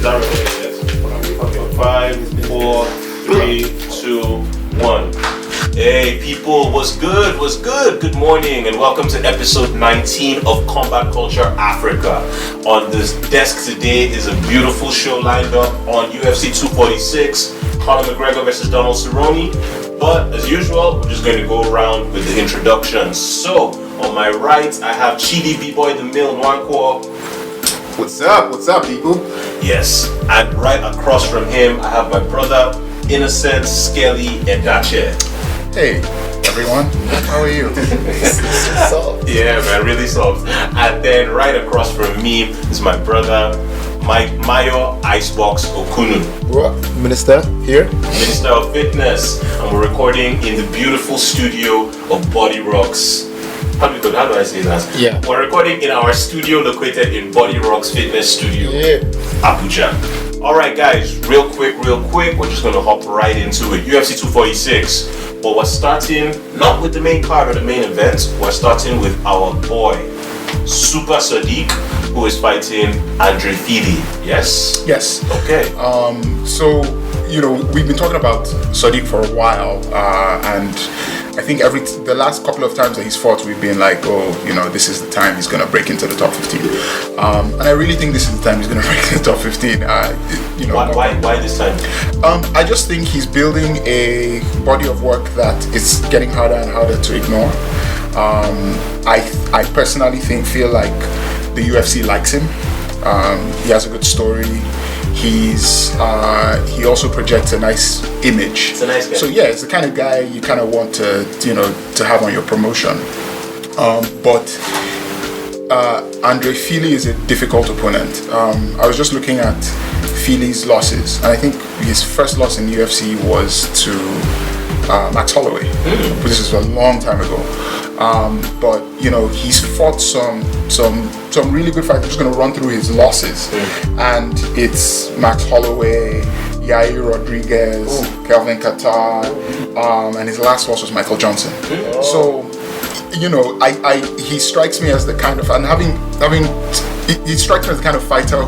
that recording? Yes. Okay. 5, 4, 3, 2, 1. Hey people, what's good? What's good? Good morning and welcome to episode 19 of Combat Culture Africa. On this desk today is a beautiful show lined up on UFC 246, Conor McGregor versus Donald Cerrone. But as usual, we're just going to go around with the introductions. So, on my right, I have Chidi B-Boy the Mill Nwankwo. What's up? What's up, people? Yes, and right across from him, I have my brother, Innocent Skelly Edache. Hey, everyone. How are you? Soft. Yeah, man, really soft. And then right across from me is my brother, Mayo Icebox Okunu. Minister here. Minister of Fitness. And we're recording in the beautiful studio of Body Rocks. How do I say that? Yeah. We're recording in our studio located in Body Rocks Fitness Studio, Abuja. Alright guys, real quick, we're just gonna hop right into it. UFC 246. But we're starting not with the main card or the main event, we're starting with our boy, Super Sodiq, who is fighting Andre Fili. Yes? Yes. Okay. So, we've been talking about Sodiq for a while, and I think the last couple of times that he's fought, we've been like, this is the time he's going to break into the top 15. And I really think this is the time he's going to break into the top 15. Why this time? I just think he's building a body of work that is getting harder and harder to ignore. I personally feel like the UFC likes him. He has a good story. He also projects a nice image. It's a nice guy. So yeah, it's the kind of guy you kind of want to have on your promotion. But Andre Fili is a difficult opponent. I was just looking at Fili's losses, and I think his first loss in the UFC was to Max Holloway. This is a long time ago. But he's fought some really good fights. I'm just going to run through his losses, and it's Max Holloway, Yair Rodriguez, Kelvin Qatar, and his last loss was Michael Johnson. So he strikes me as the kind of, and he strikes me as the kind of fighter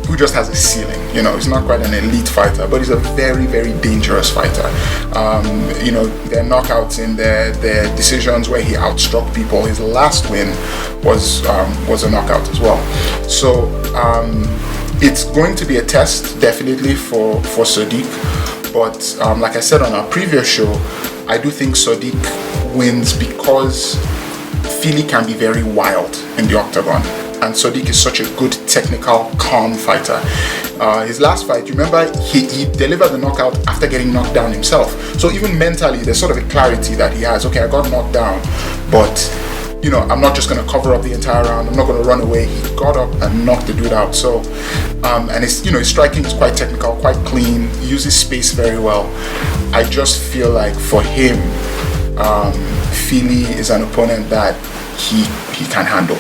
who just has a ceiling. He's not quite an elite fighter, but he's a very, very dangerous fighter. There are knockouts in there are decisions where he outstruck people. His last win was a knockout as well. So it's going to be a test, definitely, for Sodiq. But like I said on our previous show, I do think Sodiq wins because Fili can be very wild in the octagon. And Sodiq is such a good technical, calm fighter. His last fight, you remember, he delivered the knockout after getting knocked down himself. So even mentally, there's sort of a clarity that he has. Okay, I got knocked down, but I'm not just going to cover up the entire round. I'm not going to run away. He got up and knocked the dude out. So, and his striking is quite technical, quite clean. He uses space very well. I just feel like for him, Fili is an opponent that he can handle.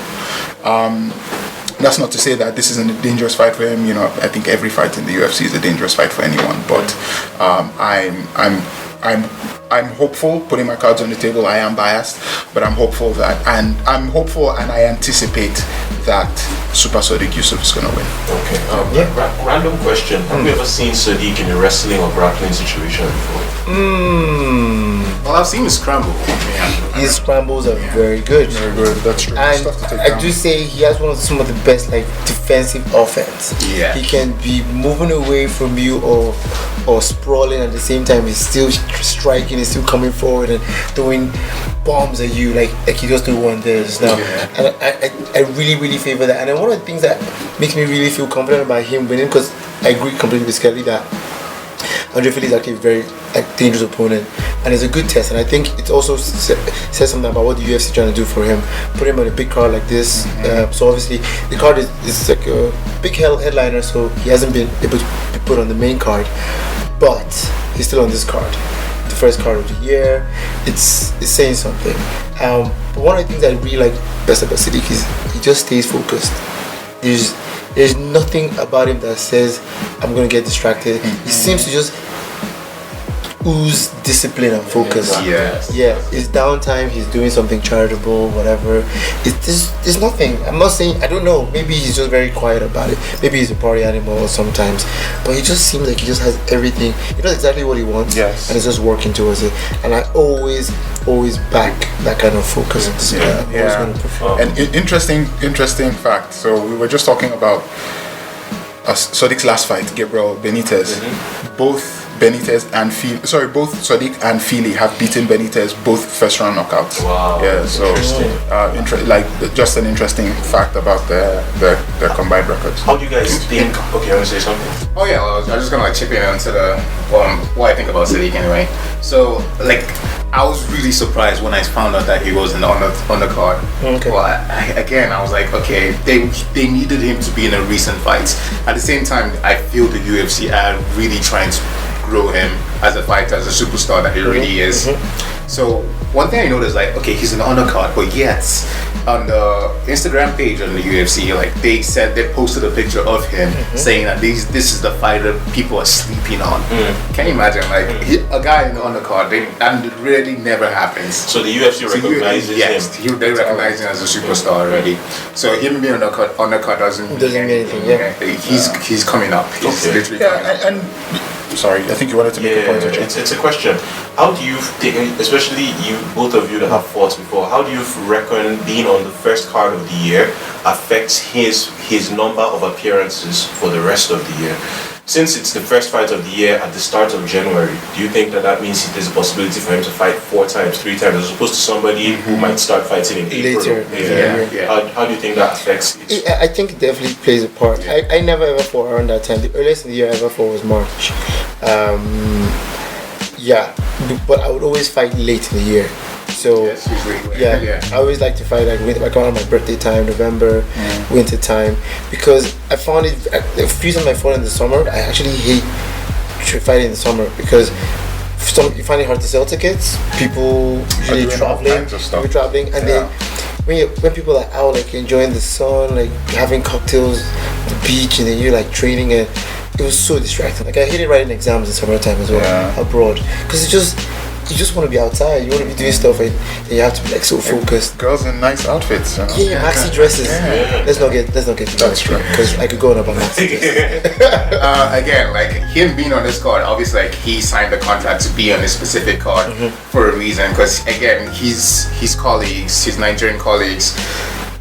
That's not to say that this isn't a dangerous fight for him. I think every fight in the UFC is a dangerous fight for anyone. But I'm hopeful. Putting my cards on the table, I am biased, but I'm hopeful and I anticipate that Super Sodiq Yusuf is going to win. Okay. Random question: have you ever seen Sodiq in a wrestling or grappling situation before? Well, I've seen his scramble. His scrambles are very good. Very good. That's true. And I do say he has some of the best defensive offense. Yeah. He can be moving away from you or sprawling at the same time. He's still striking. He's still coming forward and throwing bombs at you like he just do one there just now. Yeah. And I really, really favor that. And then one of the things that makes me really feel confident about him winning, because I agree completely with Skelly that Andre Fili is actually a very dangerous opponent, and it's a good test. And I think it also says something about what the UFC is trying to do for him. Put him on a big card like this. So obviously the card is like a big headliner, so he hasn't been able to be put on the main card, but he's still on this card, the first card of the year. It's saying something. But one of the things I really like best about Sodiq is he just stays focused. There's nothing about him that says I'm going to get distracted. He seems to just ooze discipline and focus. Yeah, his downtime, he's doing something charitable, whatever. There's nothing. I'm not saying, I don't know, maybe he's just very quiet about it. Maybe he's a party animal sometimes, but he just seems like he just has everything. He knows exactly what he wants, Yes. and he's just working towards it. And I always back that kind of focus. So I'm always going to prefer. And interesting fact. So we were just talking about Sodiq's last fight, Gabriel Benitez. Both Benitez and both Sodiq and Fili have beaten Benitez, both first round knockouts. Wow. Yeah, so just an interesting fact about their combined records. How do you guys think? Okay, you want to say something? Oh yeah, well, I was just gonna chip in onto the what I think about Sadiq anyway. So I was really surprised when I found out that he was on the card. Okay. Well, I was like, okay, they needed him to be in a recent fight. At the same time, I feel the UFC are really trying to grow him as a fighter, as a superstar that he really is. So one thing I noticed, okay, he's an undercard, but yet on the Instagram page on the UFC, they posted a picture of him saying that this is the fighter people are sleeping on. Can you imagine, a guy in the undercard? That really never happens. So the UFC recognizes him. They recognize him as a superstar already. So him being undercard doesn't mean anything. Yeah, he's coming up. He's literally coming up. And sorry, I think you wanted to make a point. It's a question. How do you think, especially you, both of you that have fought before, how do you reckon being on the first card of the year affects his number of appearances for the rest of the year? Since it's the first fight of the year at the start of January, do you think that means there's a possibility for him to fight 4 times, 3 times, as opposed to somebody who might start fighting in April? Later. How do you think that affects it? I think it definitely plays a part. I never ever fought around that time. The earliest in the year I ever fought was March. But I would always fight late in the year. So I always like to fight around my birthday time, November, winter time, because I found it a few times I fought in the summer. I actually hate fighting in the summer because you find it hard to sell tickets. People usually traveling, and then when people are out enjoying the sun, having cocktails, the beach, and then you're training, and it was so distracting. I hated writing exams in summertime as well abroad, because you just want to be outside, you want to be doing stuff, and you have to be so focused. Girls in nice outfits. Maxi dresses. Let's not get to that true, because I could go on about maxi dresses. Again, him being on this card, obviously, he signed the contract to be on this specific card for a reason. Because again, his colleagues, his Nigerian colleagues,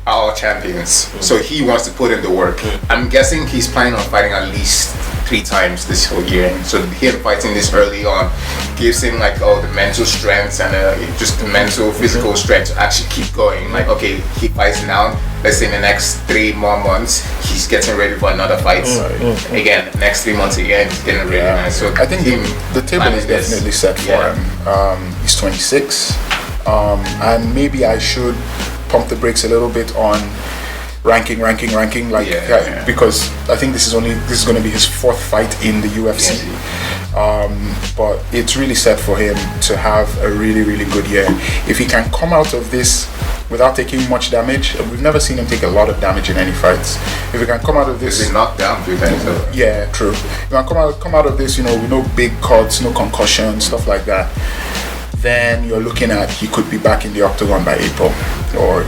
are all champions. So he wants to put in the work. I'm guessing he's planning on fighting at least 3 times this whole year. So him fighting this early on gives him all the mental strength and just the mental, physical strength to actually keep going. Okay, he fights now. Let's say in the next 3 more months, he's getting ready for another fight. Again, next 3 months again, he's getting ready. So I think the table is definitely set for him. He's 26, and maybe I should pump the brakes a little bit on ranking because I think this is going to be his 4th fight in the UFC. But it's really set for him to have a really, really good year. If he can come out of this without taking much damage, we've never seen him take a lot of damage in any fights. If he can come out of this, he's been knocked down 3 times. Yeah, true. If he can come out of this, with no big cuts, no concussion, stuff like that, then you're looking at he could be back in the octagon by April, or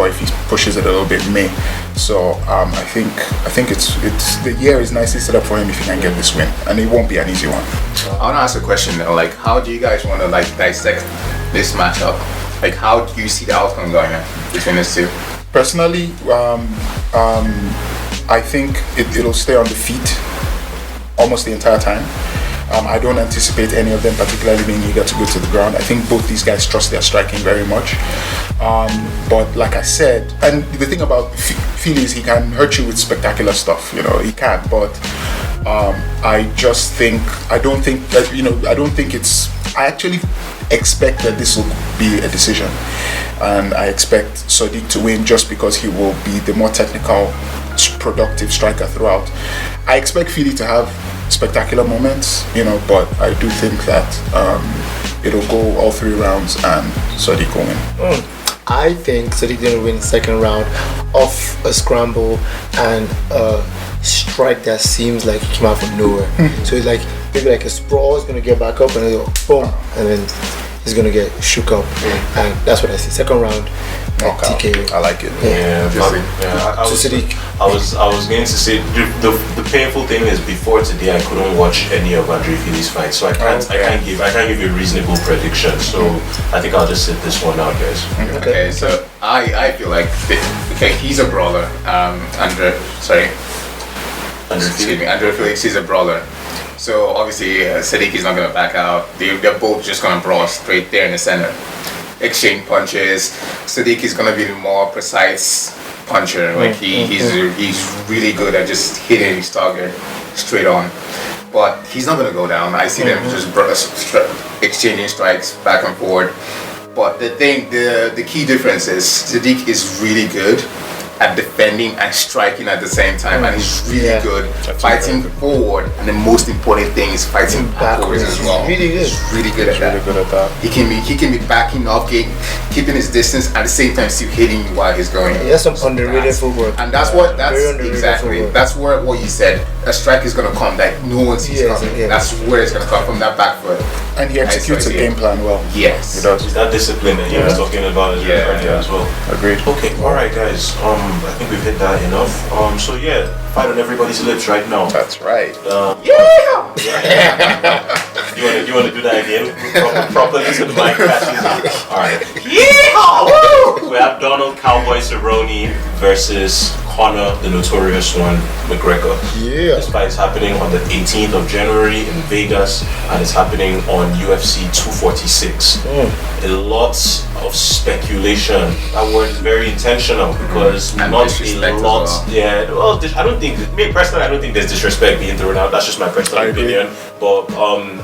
if he pushes it a little bit, May. So I think it's the year is nicely set up for him if he can get this win, and it won't be an easy one. I want to ask a question though. How do you guys want to dissect this matchup? How do you see the outcome going between these two? Personally, I think it'll stay on the feet almost the entire time. I don't anticipate any of them particularly being eager to go to the ground. I think both these guys trust their striking very much. But like I said, and the thing about Fili is he can hurt you with spectacular stuff. He can. But I actually expect that this will be a decision, and I expect Sodiq to win just because he will be the more technical, productive striker throughout. I expect Fili to have spectacular moments, but I do think that it'll go all 3 rounds and Sodiq will win. I think Sodiq gonna win the 2nd round off a scramble and a strike that seems like it came out from nowhere. So it's maybe like a sprawl, he's gonna get back up and then go boom, and then he's gonna get shook up, and that's what I see. Second round, TKO. I like it. I was going to say the painful thing is before today I couldn't watch any of Andre Fili's fights, so I can't give a reasonable prediction. So I think I'll just sit this one out, guys. Okay, so I feel like he's a brawler. Andre Fili, he's a brawler. So obviously Sodiq is not gonna back out. They're both just gonna brawl straight there in the center, exchange punches. Sodiq is gonna be the more precise puncher. Like he's really good at just hitting his target straight on. But he's not gonna go down. I see them just exchanging strikes back and forth. But the key difference is Sodiq is really good at defending and striking at the same time, and he's really good fighting forward, and the most important thing is fighting backwards as well. He's really good at that. He can be backing off, keeping his distance, at the same time still hitting you while he's going. He has some underrated footwork, and that's what you said. A strike is gonna come that no one sees coming. That's where it's gonna come from, that back foot. And he executes a game plan well. Yes, he does. It's that discipline that he was talking about earlier as well. Agreed. Okay, all right, guys. I think we've hit that enough. So yeah, fight on everybody's lips right now. That's right. You want to do that again? Properly so the mic catches. All right. Yeehaw! We have Donald Cowboy Cerrone versus Conor, the Notorious one, McGregor. Yeah. This fight is happening on the 18th of January in Vegas, and it's happening on UFC 246. A lot of speculation. That word is very intentional because not a lot. Yeah. Well, I don't think. Me personally, I don't think there's disrespect being thrown out. That's just my personal opinion. But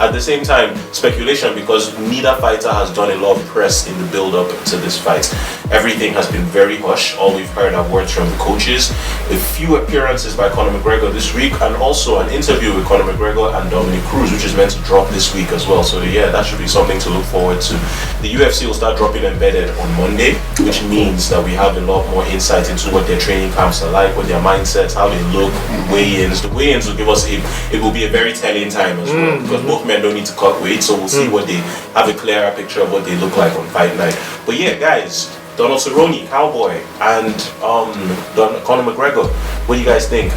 at the same time, speculation because neither fighter has done a lot of press in the build-up to this fight. Everything has been very hush. All we've heard are words from the coaches. A few appearances by Conor McGregor this week, and also an interview with Conor McGregor and Dominic Cruz, which is meant to drop this week as well. So yeah, that should be something to look forward to. The UFC will start dropping embedded on Monday, which means that we have a lot more insight into what their training camps are like, what their mindsets, how they look, weigh-ins. The weigh-ins will give us it will be a very telling time as well, because both men don't need to cut weight, so we'll see what they have a clearer picture of what they look like on fight night. But yeah, guys, Donald Cerrone, Cowboy, and Conor McGregor, what do you guys think?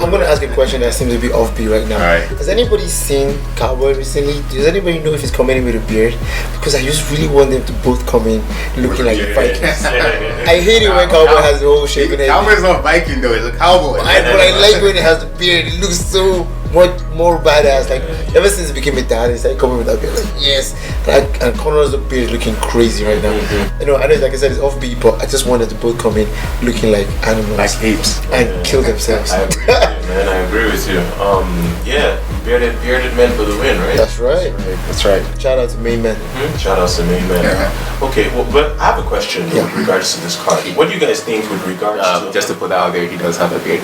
I'm going to ask a question that seems to be offbeat right now. Right. Has anybody seen Cowboy recently? Does anybody know if he's coming in with a beard? Because I just really want them to both come in looking like Vikings. I hate it when Cowboy has the whole shaven head. Cowboy's not Viking though, he's a cowboy. But I like when he has the beard. It looks so much more badass. Like ever since he became a dad, he started coming with that beard. Like yes, and Conor's beard looking crazy right now. You know, I know, like I said, it's offbeat, but I just wanted to both come in looking like animals, like apes, and kill themselves. Man, I agree with you. Yeah, bearded men for the win, right? That's right. That's right. Shout out to main man. Shout out to main man. Okay, well, but I have a question with regards to this card. What do you guys think with regards to? Just to put that out there, he does have a beard.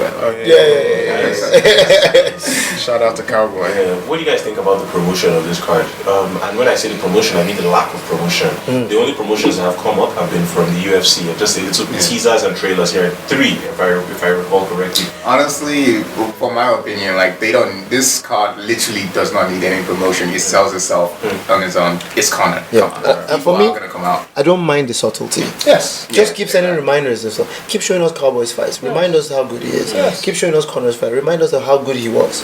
Shout out to Cowboy. Yeah. What do you guys think about the promotion of this card? And when I say the promotion, I mean the lack of promotion. The only promotions that have come up have been from the UFC. Just a little teasers and trailers here. 3, if I recall correctly. Honestly, for my opinion, like this card literally does not need any promotion. It sells itself on its own. It's Conor. And for me, gonna come out. I don't mind the subtlety. Yes. Just keep sending reminders and stuff. Keep showing us Cowboys fights. Remind us how good he is. Keep showing us Conor's fight. Remind us of how good he was.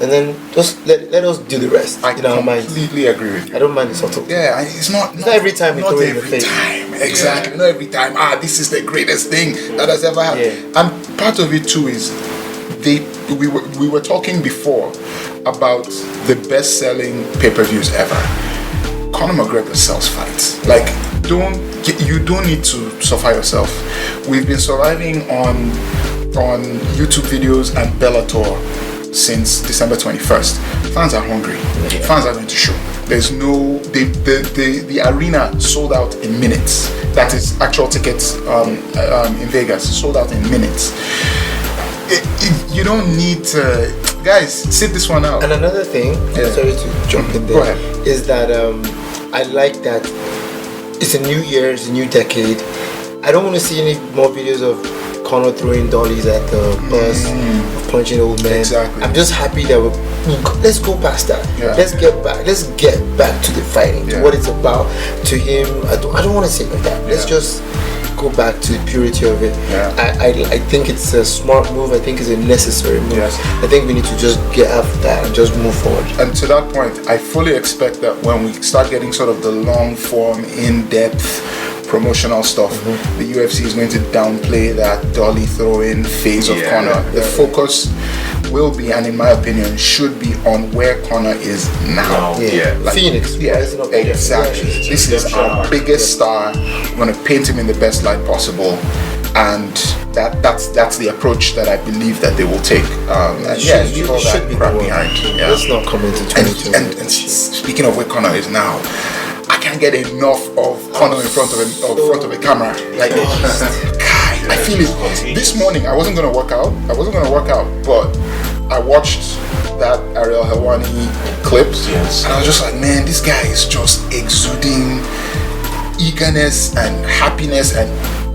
And then just let us do the rest in our minds. I completely agree with you. I don't mind the subtlety. Yeah, it's not every time we not throw it in the every face. time. Exactly. Not every time. This is the greatest thing that has ever happened. And part of it too is we were talking before about the best-selling pay-per-views ever. Conor McGregor sells fights. Like, you don't need to suffer yourself. We've been surviving on YouTube videos and Bellator since December 21st. Fans are hungry. Fans are going to show. There's no the arena sold out in minutes. That is actual tickets in Vegas sold out in minutes. You don't need to, guys, sit this one out. And another thing, sorry to jump in there, go ahead. is that I like that it's a new year, it's a new decade. I don't want to see any more videos of Conor throwing dollies at the bus, punching old men. Exactly. I'm just happy that we're let's go past that. Yeah. Let's get back to the fighting, to what it's about. To him, I don't want to say it like that. Let's just go back to the purity of it. I think it's a smart move. I think it's a necessary move. I think we need to just get after that and just move forward. And to that point, I fully expect that when we start getting sort of the long form, in-depth promotional stuff, the UFC is going to downplay that dolly throw-in phase of Conor. The focus will be, and in my opinion, should be on where Conor is now. Like, Phoenix. Exactly. This is our biggest star. We're going to paint him in the best light possible, and that's the approach that I believe that they will take. Leave all that crap behind. Let's not come into 2020. And speaking of where Conor is now, I can't get enough of Conor in front of a camera. Like, I feel it. This morning, I wasn't gonna work out, but I watched that Ariel Helwani clips, and I was just like, man, this guy is just exuding eagerness and happiness. And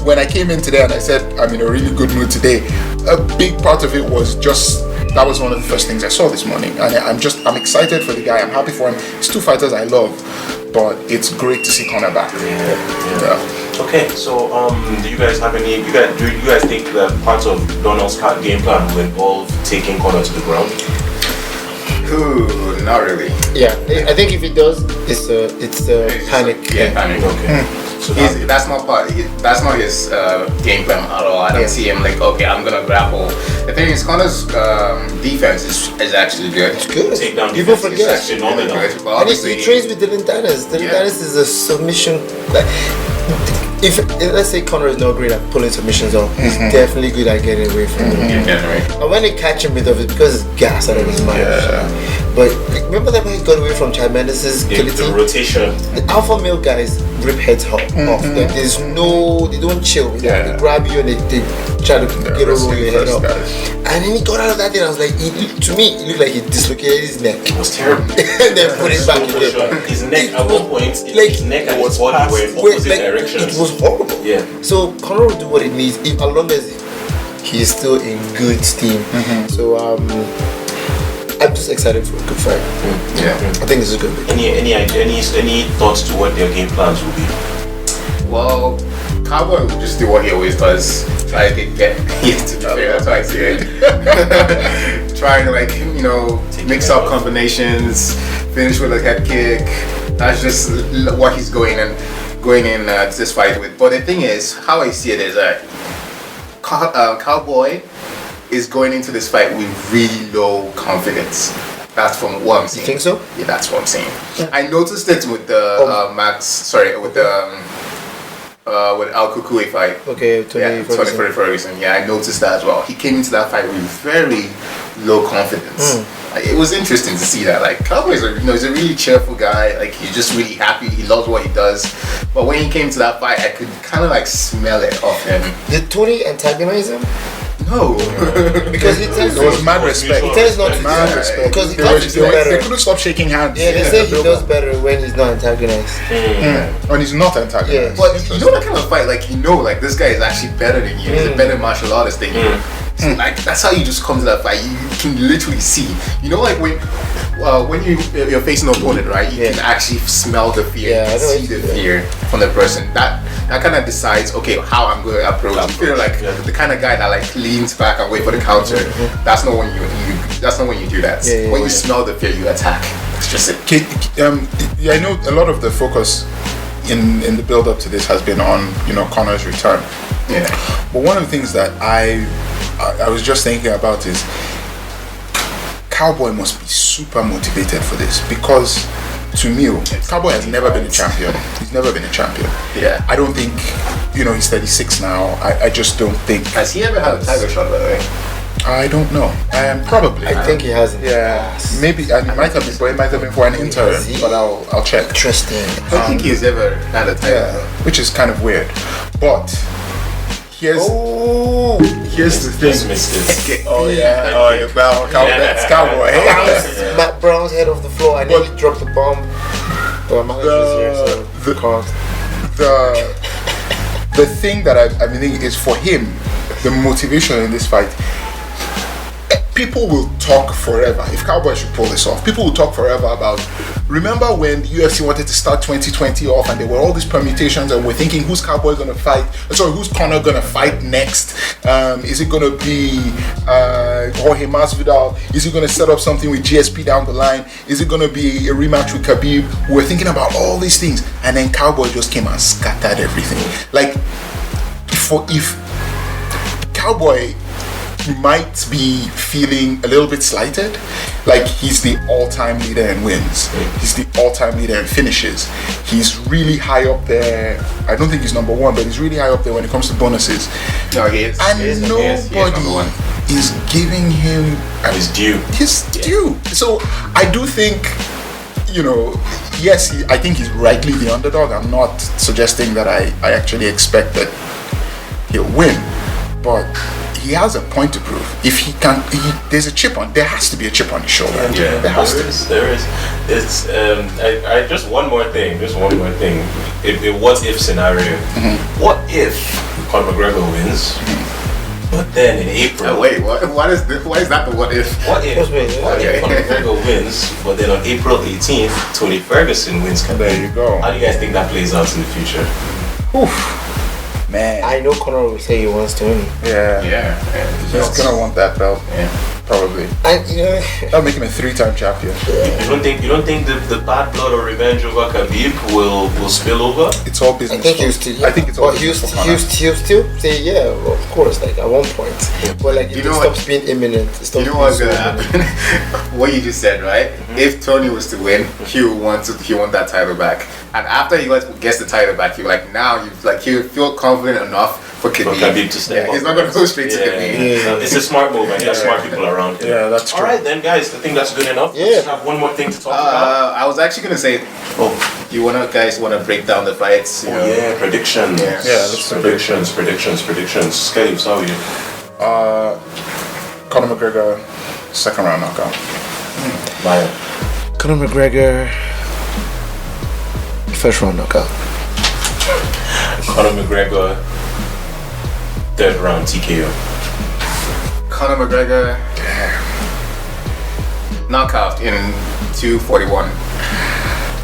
when I came in today and I said I'm in a really good mood today, a big part of it was just that was one of the first things I saw this morning, and I'm excited for the guy. I'm happy for him. It's two fighters I love, but it's great to see Conor back. Okay, so do you guys have any? Do you guys think that parts of Donald's game plan will involve taking Conor to the ground? Ooh, not really. Yeah, I think if it does, it's a panic. Yeah, panic. Okay. So that's not part. That's not his game plan at all. I don't see him like, okay, I'm gonna grapple. The thing is, Conor's defense is actually good. It's good. Takedown People defense forget. is actually phenomenal. And he trains with Dylan Dennis. Dylan Dennis is a submission. Like, if let's say Conor is not great at pulling submissions off, he's definitely good at getting away from them. And when they catch him with it, because it's gas out of his mind. But remember that when he got away from Chad Mendes' the rotation. The alpha male guys rip heads off. Like, there's no, they don't chill. They grab you and they try to get over your head up. And then he got out of that thing. I was like, to me, it looked like he dislocated his neck. It was terrible. And then put it back again. His neck at one point, his neck and his body were in opposite directions. It was horrible. So Conor will do what it needs as long as he's still in good steam. So I'm just excited for a good fight. I think this is good. Any thoughts to what their game plans will be? Well, Cowboy will just do what he always does. Try to get hit to be fair. That's how I see it. Trying to mix up combinations, finish with a head kick. That's just what he's going in this fight with. But the thing is, how I see it is that Cowboy is going into this fight with really low confidence. That's from what I'm seeing. You think so? Yeah, that's what I'm saying. I noticed it with the with Al Kukui fight. Okay, Tony Ferguson. Yeah, I noticed that as well. He came into that fight with very low confidence. It was interesting to see that. Like, Cowboy's he's a really cheerful guy. Like, he's just really happy. He loves what he does. But when he came to that fight, I could kind of like smell it off him. Did Tony antagonize him? No, because there was mad respect. He tends not to mad respect because he does better. They couldn't stop shaking hands. Yeah, they say he does better when he's not antagonized. When he's not antagonized. But you know that kind of fight, like this guy is actually better than you. He's a better martial artist than you. So, like, that's how you just come to that fight. You can literally see. Like when you're facing an opponent, right? You can actually smell the fear. You can see the fear from the person. That kind of decides, okay, how I'm going to approach. You feel like the kind of guy that like leans back and wait for the counter. That's not when you do that. When you smell the fear, you attack. That's just it. I know a lot of the focus in the build up to this has been on Conor's return. But one of the things that I was just thinking about is Cowboy must be super motivated for this, because to me, Cowboy has never been a champion. He's never been a champion. I don't think, he's 36 now. I just don't think. Has he ever had a title shot, by the way? I don't know. Probably. I think he hasn't. Maybe, and it might have been for an interim, but I'll check. Interesting. I don't think he's ever had a title. Which is kind of weird. But here's the thing. It's Cowboy. Matt Brown's head off the floor. I nearly dropped the bomb. But my the thing that I mean is for him, the motivation in this fight. people will talk forever. If Cowboy should pull this off, people will talk forever about. Remember when the UFC wanted to start 2020 off, and there were all these permutations, and we're thinking, who's Cowboy gonna fight? Sorry, who's Conor gonna fight next? Is it gonna be Jorge Masvidal? Is he gonna set up something with GSP down the line? Is it gonna be a rematch with Khabib? We're thinking about all these things, and then Cowboy just came and scattered everything. Like, if Cowboy might be feeling a little bit slighted, like he's the all-time leader in wins, he's the all-time leader in finishes, he's really high up there. I don't think he's number one, but he's really high up there when it comes to bonuses. No, he is. And he is nobody is giving him his due. So I do think, yes, I think he's rightly the underdog. I'm not suggesting that I actually expect that he'll win, but he has a point to prove. If he can, there has to be a chip on his shoulder. Yeah, there is. It's I just one more thing. If what if scenario? What if Conor McGregor wins? But then in April, wait, what is that? The what if? What if Conor McGregor wins? But then on April 18th, Tony Ferguson wins. There you go. How do you guys think that plays out in the future? Oof. Man, I know Conor will say he wants to win. Yeah. He's gonna want that belt. Yeah. Probably. That'll make him a 3-time champion. You don't think the bad blood or revenge over Khabib will spill over? It's all business. I think it's all business. He'll still say of course, like at one point. But like it stops being imminent. You know what's gonna happen? What you just said, right? If Tony was to win, he want that title back. And after he gets the title back, he'll feel confident enough for Khabib to step up. He's not gonna go straight to Khabib. It's a smart move, and there's smart people around him. Yeah, that's true. Alright then, guys, I think that's good enough. Yeah. We just have one more thing to talk about. I was actually gonna say, you guys wanna break down the fights? Yeah, predictions. Yeah, let's do predictions. Scalebs, how are you? Conor McGregor, second round knockout. Maya. Conor McGregor, first round knockout. Conor McGregor, third round TKO. Conor McGregor, knockout in 241.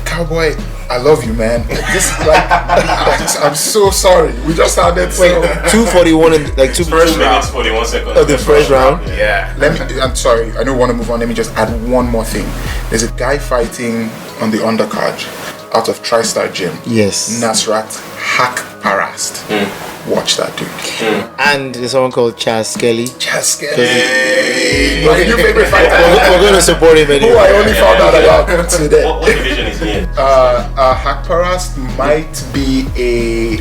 Cowboy, I love you, man. I'm so sorry. We just had that. 241 and like 2 First minutes, 41 seconds. Oh, the first round. Yeah. I'm sorry. I don't want to move on. Let me just add one more thing. There's a guy fighting on the undercard out of TriStar Gym. Yes. Nasrat Hakparast. Watch that dude. And there's someone called Chaz Skelly. Hey, my new favorite fighter. We're going to support him anyway. Who I only found out about today. What division is he in? Hakparast might be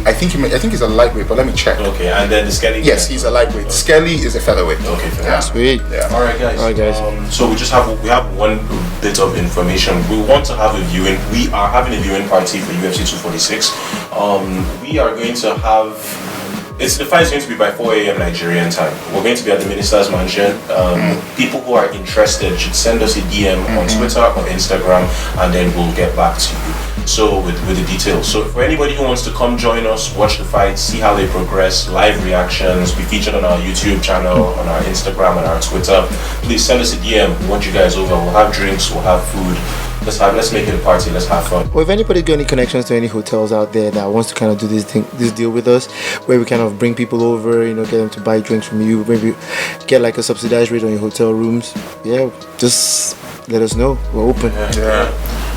I think he's a lightweight, but let me check. Okay, and then the Skelly. Yes, he's a lightweight. Skelly is a featherweight. Okay, fair. Yeah. Sweet. Yeah. All right, guys. So we have one bit of information. We want to have a viewing. We are having a viewing party for UFC 246. We are going to have. The fight is going to be by 4 a.m. Nigerian time. We're going to be at the Minister's Mansion. People who are interested should send us a DM on Twitter or Instagram, and then we'll get back to you. So with the details. So for anybody who wants to come join us, watch the fight, see how they progress, live reactions, be featured on our YouTube channel, on our Instagram and our Twitter, please send us a DM. We want you guys over. We'll have drinks, we'll have food. Let's make it a party. Let's have fun. Well, if anybody got any connections to any hotels out there that wants to kind of do this deal with us, where we kind of bring people over, get them to buy drinks from you, maybe get like a subsidized rate on your hotel rooms. Yeah, just let us know. We're open. Yeah.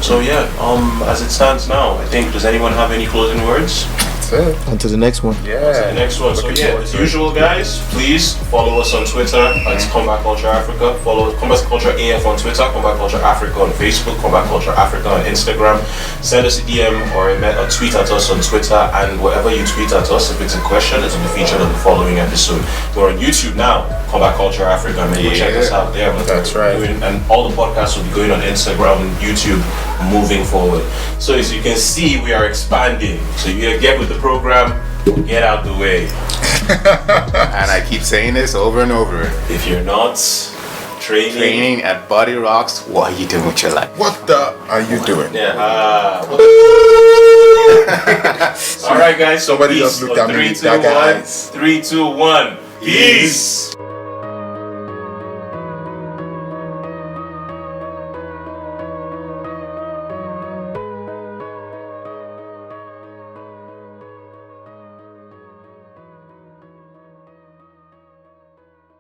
So as it stands now, I think, does anyone have any closing words? That's it. On to the next one. Yeah. The next one. So as usual, guys, please follow us on Twitter. It's Combat Culture Africa. Follow Combat Culture AF on Twitter, Combat Culture Africa on Facebook, Combat Culture Africa on Instagram. Send us a DM or a tweet at us on Twitter, and whatever you tweet at us, if it's a question, it will be featured on the following episode. We're on YouTube now, Combat Culture Africa. Maybe check us out there. That's right. And all the podcasts will be going on Instagram and YouTube moving forward. So as you can see, we are expanding. So you get with the program, get out the way. And I keep saying this over and over. If you're not training at Body Rocks, what are you doing with your life? What the are you doing? Yeah. All right, guys. So Somebody peace. just looked at me with 3, 2, 1. 3, 2, 1. Peace.